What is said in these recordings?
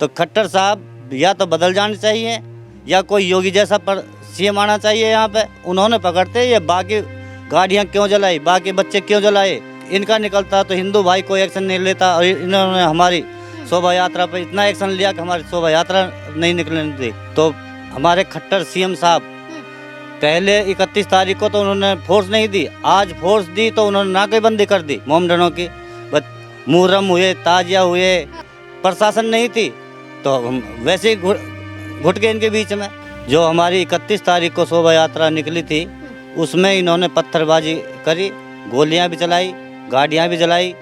तो खट्टर साहब या तो बदल जाने चाहिए या कोई योगी जैसा सीएम आना चाहिए यहाँ पे। उन्होंने पकड़ते ये बाकी गाड़ियाँ क्यों जलाई, बाकी बच्चे क्यों जलाए, इनका निकलता तो हिंदू भाई कोई एक्शन नहीं लेता। और इन्होंने हमारी शोभा यात्रा पे इतना एक्शन लिया कि हमारी शोभा यात्रा नहीं निकलने दी। तो हमारे खट्टर सीएम साहब पहले 31 तारीख को तो उन्होंने फोर्स नहीं दी, आज फोर्स दी तो उन्होंने नाकेबंदी कर दी मोमडनों की। मुहर्रम हुए, ताजिया हुए, प्रशासन नहीं थी तो हम वैसे ही घुट गए इनके बीच में। जो हमारी 31 तारीख को शोभा यात्रा निकली थी उसमें इन्होंने पत्थरबाजी करी, गोलियां भी चलाई, गाड़ियां भी जलाई।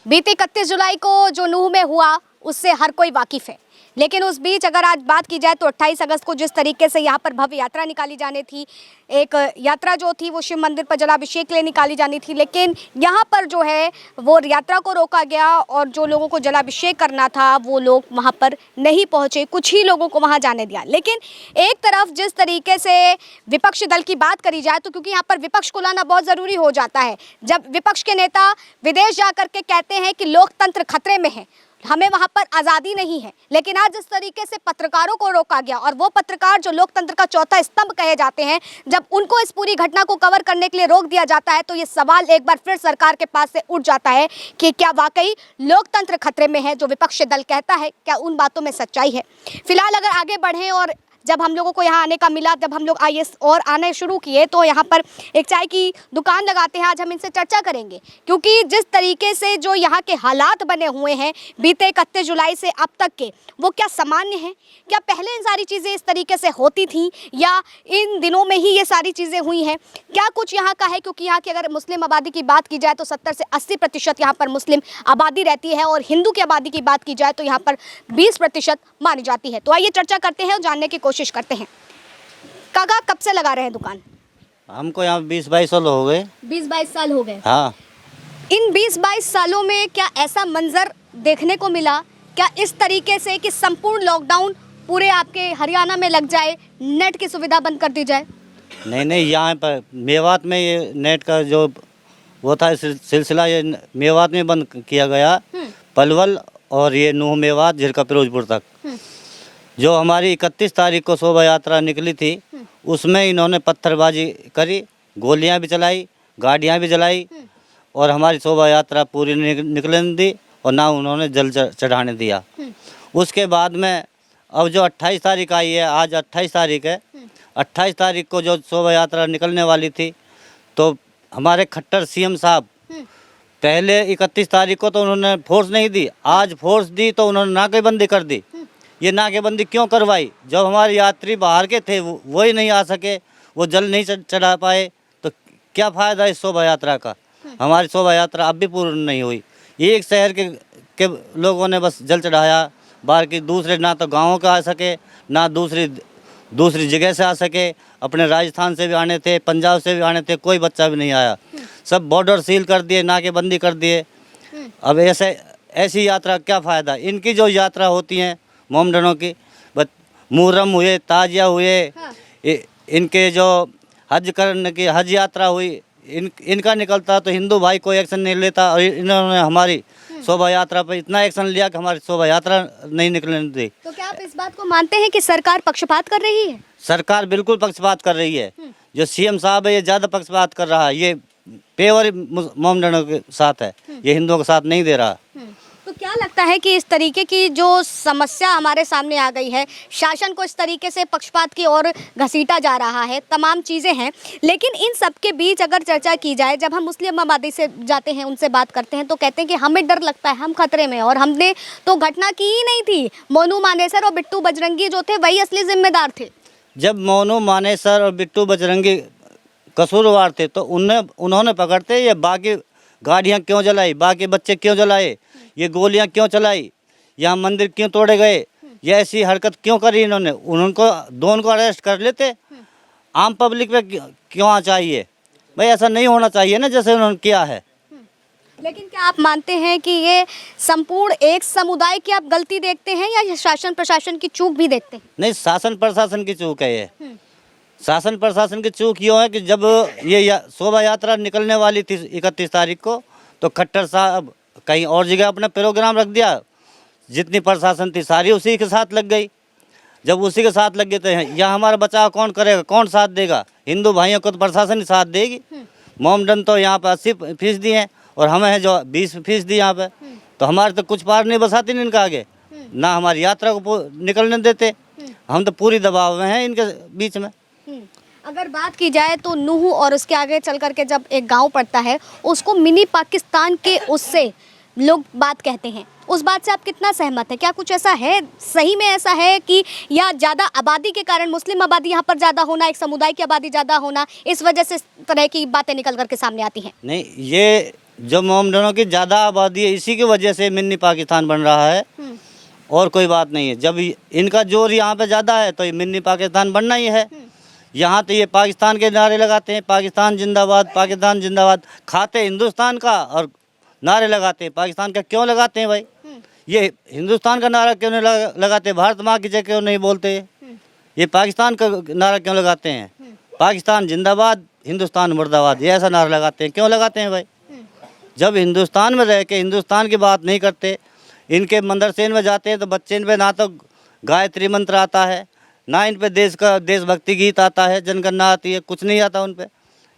बीते 31 जुलाई को जो नूह में हुआ उससे हर कोई वाकिफ है, लेकिन उस बीच अगर आज बात की जाए तो 28 अगस्त को जिस तरीके से यहाँ पर भव्य यात्रा निकाली जानी थी, एक यात्रा जो थी वो शिव मंदिर पर जलाभिषेक के लिए निकाली जानी थी, लेकिन यहाँ पर जो है वो यात्रा को रोका गया और जो लोगों को जलाभिषेक करना था वो लोग वहाँ पर नहीं पहुँचे, कुछ ही लोगों को वहाँ जाने दिया। लेकिन एक तरफ जिस तरीके से विपक्षी दल की बात करी जाए तो क्योंकि यहाँ पर विपक्ष को लाना बहुत ज़रूरी हो जाता है, जब विपक्ष के नेता विदेश जा कर के कहते हैं कि लोकतंत्र खतरे में है, हमें वहाँ पर आज़ादी नहीं है, लेकिन आज जिस तरीके से पत्रकारों को रोका गया और वो पत्रकार जो लोकतंत्र का चौथा स्तंभ कहे जाते हैं, जब उनको इस पूरी घटना को कवर करने के लिए रोक दिया जाता है तो ये सवाल एक बार फिर सरकार के पास से उठ जाता है कि क्या वाकई लोकतंत्र खतरे में है। जो विपक्षी दल कहता है क्या उन बातों में सच्चाई है। फिलहाल अगर आगे बढ़ें और जब हम लोगों को यहाँ आने का मिला, जब हम लोग आइए और आने शुरू किए तो यहाँ पर एक चाय की दुकान लगाते हैं, आज हम इनसे चर्चा करेंगे क्योंकि जिस तरीके से जो यहाँ के हालात बने हुए हैं बीते 31 जुलाई से अब तक के, वो क्या सामान्य हैं? क्या पहले इन सारी चीज़ें इस तरीके से होती थीं या इन दिनों में ही ये सारी चीज़ें हुई हैं? क्या कुछ यहाँ का है? क्योंकि यहाँ की अगर मुस्लिम आबादी की बात की जाए तो 70 से 80% यहाँ पर मुस्लिम आबादी रहती है और हिंदू की आबादी की बात की जाए तो यहाँ पर 20% मानी जाती है। तो आइए चर्चा करते हैं और जानने की कोशिश करते हैं। काका कब से लगा रहे हैं दुकान? हमको यहाँ 20-22 साल हो गए। 20-22 साल हो गए। हाँ। इन 20-22 सालों में क्या ऐसा मंजर देखने को मिला, क्या इस तरीके से कि संपूर्ण लॉकडाउन पूरे आपके हरियाणा में लग जाए, नेट की सुविधा बंद कर दी जाए? नहीं, यहाँ पर मेवात में ये नेट का जो वो था सिलसिला ये मेवात में बंद किया गया, पलवल और ये नूह मेवात झिरका फिरोजपुर तक। जो हमारी 31 तारीख को शोभा यात्रा निकली थी उसमें इन्होंने पत्थरबाजी करी, गोलियां भी चलाई, गाड़ियां भी जलाई और हमारी शोभा यात्रा पूरी निकलने दी और ना उन्होंने जल चढ़ाने दिया। उसके बाद में अब जो 28 तारीख आई है, आज 28 तारीख है, 28 तारीख को जो शोभा यात्रा निकलने वाली थी तो हमारे खट्टर सीएम साहब पहले 31 तारीख को तो उन्होंने फोर्स नहीं दी, आज फोर्स दी तो उन्होंने नाकेबंदी कर दी। ये नाकेबंदी क्यों करवाई? जब हमारे यात्री बाहर के थे वो ही नहीं आ सके, वो जल नहीं चढ़ा पाए तो क्या फ़ायदा इस शोभा यात्रा का? हमारी शोभा यात्रा अब भी पूर्ण नहीं हुई। एक शहर के लोगों ने बस जल चढ़ाया, बाहर की दूसरे ना तो गाँवों का आ सके ना दूसरी जगह से आ सके। अपने राजस्थान से भी आने थे, पंजाब से भी आने थे, कोई बच्चा भी नहीं आया। सब बॉर्डर सील कर दिए, नाकेबंदी कर दिए। अब ऐसी यात्रा क्या फ़ायदा? इनकी जो यात्रा होती हैं मोमडनों की, मुहर्रम हुए, ताजिया हुए, इनके जो हज करने की हज यात्रा हुई, इनका निकलता तो हिंदू भाई कोई एक्शन नहीं लेता। और इन्होंने हमारी शोभा यात्रा पर इतना एक्शन लिया कि हमारी शोभा यात्रा नहीं निकलने दी। तो क्या आप इस बात को मानते हैं कि सरकार पक्षपात कर रही है? सरकार बिल्कुल पक्षपात कर रही है। जो सीएम साहब है ये ज़्यादा पक्षपात कर रहा है, ये पेवर मोमडनों के साथ है, ये हिंदुओं के साथ नहीं दे रहा। तो क्या लगता है कि इस तरीके की जो समस्या हमारे सामने आ गई है, शासन को इस तरीके से पक्षपात की ओर घसीटा जा रहा है, तमाम चीज़ें हैं, लेकिन इन सब के बीच अगर चर्चा की जाए, जब हम मुस्लिम आबादी से जाते हैं, उनसे बात करते हैं तो कहते हैं कि हमें डर लगता है, हम खतरे में, और हमने तो घटना की ही नहीं थी। मोनू मानेसर और बिट्टू बजरंगी जो थे वही असली जिम्मेदार थे। जब मोनू मानेसर और बिट्टू बजरंगी कसूरवार थे तो उन्होंने पकड़ते ये बाकी गाड़ियाँ क्यों जलाई, बाकी बच्चे क्यों जलाए, ये गोलियां क्यों चलाई, यहाँ मंदिर क्यों तोड़े गए, ये ऐसी हरकत क्यों करी इन्होंने? दोनों को अरेस्ट कर लेते, आम पब्लिक पे क्यों आ चाहिए? भाई ऐसा नहीं होना चाहिए ना जैसे उन्होंने किया है। लेकिन क्या आप मानते हैं कि ये संपूर्ण एक समुदाय की आप गलती देखते हैं या शासन प्रशासन की चूक भी देखते हैं? नहीं, शासन प्रशासन की चूक है ये। शासन प्रशासन की चूक यूँ है कि जब ये शोभा यात्रा निकलने वाली थी 31 तारीख को तो खट्टर साहब कहीं और जगह अपना प्रोग्राम रख दिया, जितनी प्रशासन थी सारी उसी के साथ लग गई। जब उसी के साथ लग गए तो यहाँ हमारा बचाव कौन करेगा, कौन साथ देगा? हिंदू भाइयों को तो प्रशासन ही साथ देगी। मोमडन तो यहाँ पर 80% हैं और हमें है जो 20% यहाँ पे, तो हमारे तो कुछ पार नहीं बसाती नहीं इनका आगे, ना हमारी यात्रा को निकलने देते। हम तो पूरी दबाव में हैं इनके बीच में। अगर बात की जाए तो नूह और उसके आगे चल करके जब एक गांव पड़ता है उसको मिनी पाकिस्तान के उससे लोग बात कहते हैं, उस बात से आप कितना सहमत हैं? क्या कुछ ऐसा है, सही में ऐसा है कि या ज़्यादा आबादी के कारण, मुस्लिम आबादी यहाँ पर ज़्यादा होना, एक समुदाय की आबादी ज़्यादा होना, इस वजह से इस तरह की बातें निकल करके सामने आती हैं? नहीं, ये जो मोमडनों की ज़्यादा आबादी है इसी की वजह से मिनी पाकिस्तान बन रहा है, और कोई बात नहीं है। जब इनका जोर यहाँ पे ज़्यादा है तो ये मिनी पाकिस्तान बनना ही है। यहाँ तो ये पाकिस्तान के नारे लगाते हैं, पाकिस्तान जिंदाबाद, पाकिस्तान जिंदाबाद, खाते हिंदुस्तान का और नारे लगाते हैं पाकिस्तान का। क्यों लगाते हैं भाई? ये हिंदुस्तान का नारा क्यों नहीं लगाते? भारत माँ की जय क्यों नहीं बोलते? ये पाकिस्तान का नारा क्यों लगाते हैं? पाकिस्तान जिंदाबाद, हिंदुस्तान मुर्दाबाद, ये ऐसा नारा लगाते हैं। क्यों लगाते हैं भाई? जब हिंदुस्तान में रह के हिंदुस्तान की बात नहीं करते, इनके मदरसे में जाते हैं तो बच्चे इन पे ना तो गायत्री मंत्र आता है, ना इन पे देशभक्ति गीत आता है, जनगणना आती है, कुछ नहीं आता उन पे।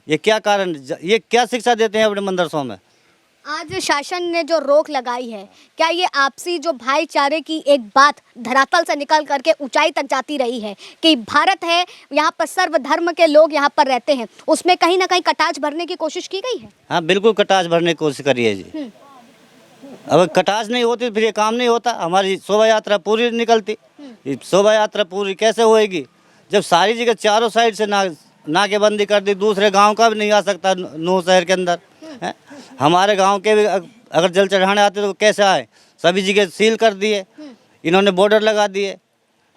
ये क्या कारण, ये क्या शिक्षा देते हैं अपने मदरसों में? आज शासन ने जो रोक लगाई है, क्या ये आपसी जो भाईचारे की एक बात धरातल से निकल करके ऊंचाई तक जाती रही है कि भारत है, यहाँ पर सर्वधर्म के लोग यहाँ पर रहते हैं, उसमें कहीं ना कहीं कटाच भरने की कोशिश की गई है? हाँ बिल्कुल कटाच भरने की कोशिश करी है जी। अब कटाच नहीं होती फिर ये काम नहीं होता। हमारी शोभा यात्रा पूरी निकलती। शोभा यात्रा पूरी कैसे होएगी जब सारी जगह चारों साइड से नाकेबंदी कर दी, दूसरे गांव का भी नहीं आ सकता नूह शहर के अंदर है? हमारे गांव के भी अगर जल चढ़ाने आते तो कैसे आए? सभी जगह सील कर दिए इन्होंने, बॉर्डर लगा दिए।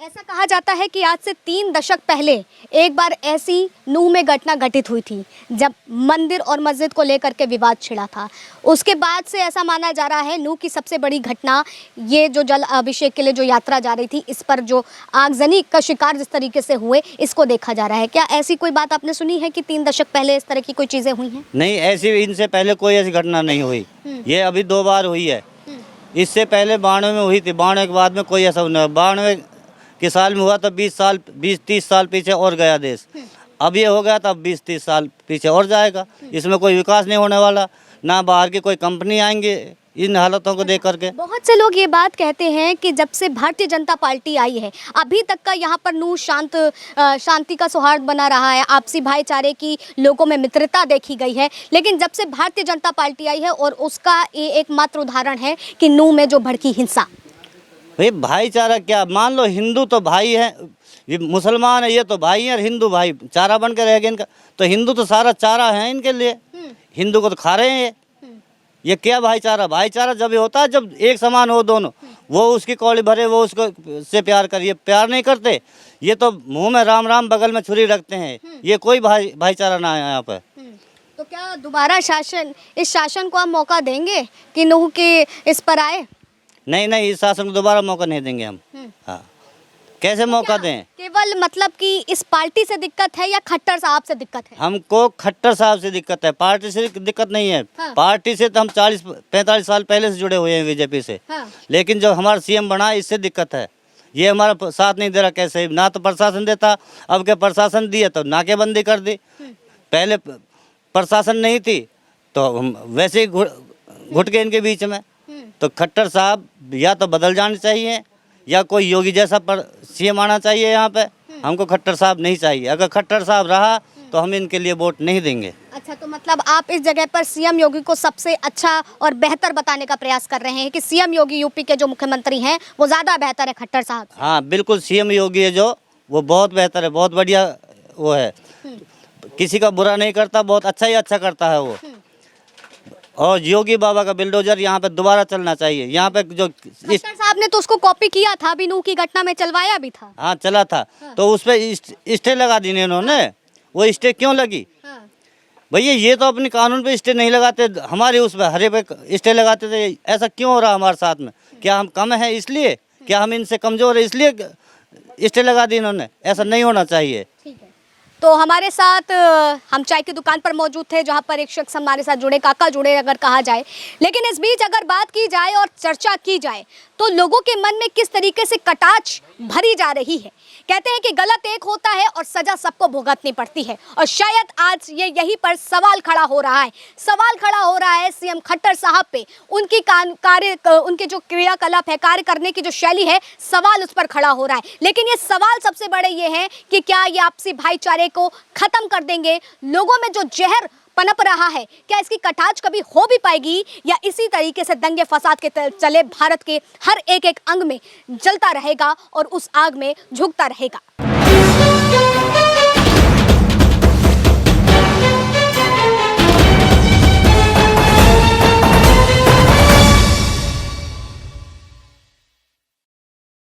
ऐसा कहा जाता है कि आज से 3 दशक पहले एक बार ऐसी नूह में घटना घटित हुई थी जब मंदिर और मस्जिद को लेकर के विवाद छिड़ा था। उसके बाद से ऐसा माना जा रहा है नूह की सबसे बड़ी घटना ये जो जल अभिषेक के लिए जो यात्रा जा रही थी, इस पर जो आगजनी का शिकार जिस तरीके से हुए, इसको देखा जा रहा है। क्या ऐसी कोई बात आपने सुनी है कि 3 दशक पहले इस तरह की कोई चीज़ें हुई हैं? नहीं, ऐसी इनसे पहले कोई ऐसी घटना नहीं हुई। ये अभी 2 बार हुई है। इससे पहले 92 में हुई थी, 92 के बाद में कोई ऐसा नहीं। 92 के साल में हुआ तो 20-30 साल पीछे और गया देश। अब ये हो गया तो अब 20-30 साल पीछे और जाएगा। इसमें कोई विकास नहीं होने वाला, ना बाहर की कोई कंपनी आएंगे इन हालतों को देख करके। बहुत से लोग ये बात कहते हैं कि जब से भारतीय जनता पार्टी आई है अभी तक का यहाँ पर नूह शांति का सौहार्द बना रहा है, आपसी भाईचारे की लोगों में मित्रता देखी गई है। लेकिन जब से भारतीय जनता पार्टी आई है और उसका ये एकमात्र उदाहरण है कि नूह में जो भड़की हिंसा। भाई भाईचारा क्या, मान लो हिंदू तो भाई है, ये मुसलमान है, ये तो भाई है, और हिंदू भाई चारा बन के रह गए इनका। तो हिंदू तो सारा चारा है इनके लिए, हिंदू को तो खा रहे हैं ये क्या भाईचारा? भाईचारा जब ये होता है जब एक समान हो दोनों, वो उसकी कौड़ी भरे, वो उसको से प्यार करिए। प्यार नहीं करते, ये तो मुंह में राम राम बगल में छुरी रखते हैं। ये कोई भाईचारा ना है यहाँ पर। तो क्या दोबारा इस शासन को आप मौका देंगे कि नूह के इस पर आए? नहीं, इस शासन को दोबारा मौका नहीं देंगे हम। हाँ, कैसे मौका दें? केवल मतलब कि इस पार्टी से दिक्कत है या खट्टर साहब से दिक्कत है? हमको खट्टर साहब से दिक्कत है, पार्टी से दिक्कत नहीं है। हाँ। पार्टी से तो हम 40-45 साल पहले से जुड़े हुए हैं बीजेपी से। हाँ। लेकिन जो हमारा सीएम बना इससे दिक्कत है। ये हमारा साथ नहीं दे रहा। कैसे? ना तो प्रशासन देता, अब के प्रशासन दिए तो नाकेबंदी कर दी। पहले प्रशासन नहीं थी तो हम वैसे ही घुट गए इनके बीच में। तो खट्टर साहब या तो बदल जाने चाहिए या कोई योगी जैसा सीएम आना चाहिए यहाँ पे। हमको खट्टर साहब नहीं चाहिए। अगर खट्टर साहब रहा तो हम इनके लिए वोट नहीं देंगे। अच्छा, तो मतलब आप इस जगह पर सीएम योगी को सबसे अच्छा और बेहतर बताने का प्रयास कर रहे हैं कि सीएम योगी यूपी के जो मुख्यमंत्री हैं वो ज़्यादा बेहतर है खट्टर साहब? हाँ बिल्कुल, सीएम योगी है जो, वो बहुत बेहतर है, बहुत बढ़िया वो है, किसी का बुरा नहीं करता, बहुत अच्छा ही अच्छा करता है वो। और योगी बाबा का बिल्डोजर यहाँ पे दोबारा चलना चाहिए। यहाँ पे जो खट्टर साहब ने तो उसको कॉपी किया था, अभी नूह की घटना में चलवाया भी था। हाँ चला था। हाँ। तो उस पर स्टे लगा दी इन्होंने। हाँ। वो स्टे क्यों लगी? हाँ। भैया ये तो अपने कानून पे स्टे नहीं लगाते, हमारे उस पर हरे पे स्टे लगाते थे। ऐसा क्यों हो रहा हमारे साथ में? क्या हम कम है इसलिए? क्या हम इनसे कमजोर है इसलिए स्टे लगा दी इन्होंने? ऐसा नहीं होना चाहिए। तो हमारे साथ हम चाय की दुकान पर मौजूद थे जहां पर एक शख्स हमारे साथ जुड़े, काका जुड़े अगर कहा जाए। लेकिन इस बीच अगर बात की जाए और चर्चा की जाए तो लोगों के मन में किस तरीके से कटाक्ष भरी जा रही है। कहते हैं कि गलत एक होता है और सजा सबको भुगतनी पड़ती है, और शायद आज ये यहीं पर सवाल खड़ा हो रहा है। सवाल खड़ा हो रहा है सीएम खट्टर साहब पे, उनकी उनके जो क्रियाकलाप है, कार्य करने की जो शैली है, सवाल उस पर खड़ा हो रहा है। लेकिन ये सवाल सबसे बड़े ये हैं कि क्या ये आपसी भाईचारे को खत्म कर देंगे? लोगों में जो जहर पनप रहा है, क्या इसकी कटाक्ष कभी हो भी पाएगी, या इसी तरीके से दंगे फसाद के चले भारत के हर एक अंग में जलता रहेगा और उस आग में झुकता रहेगा?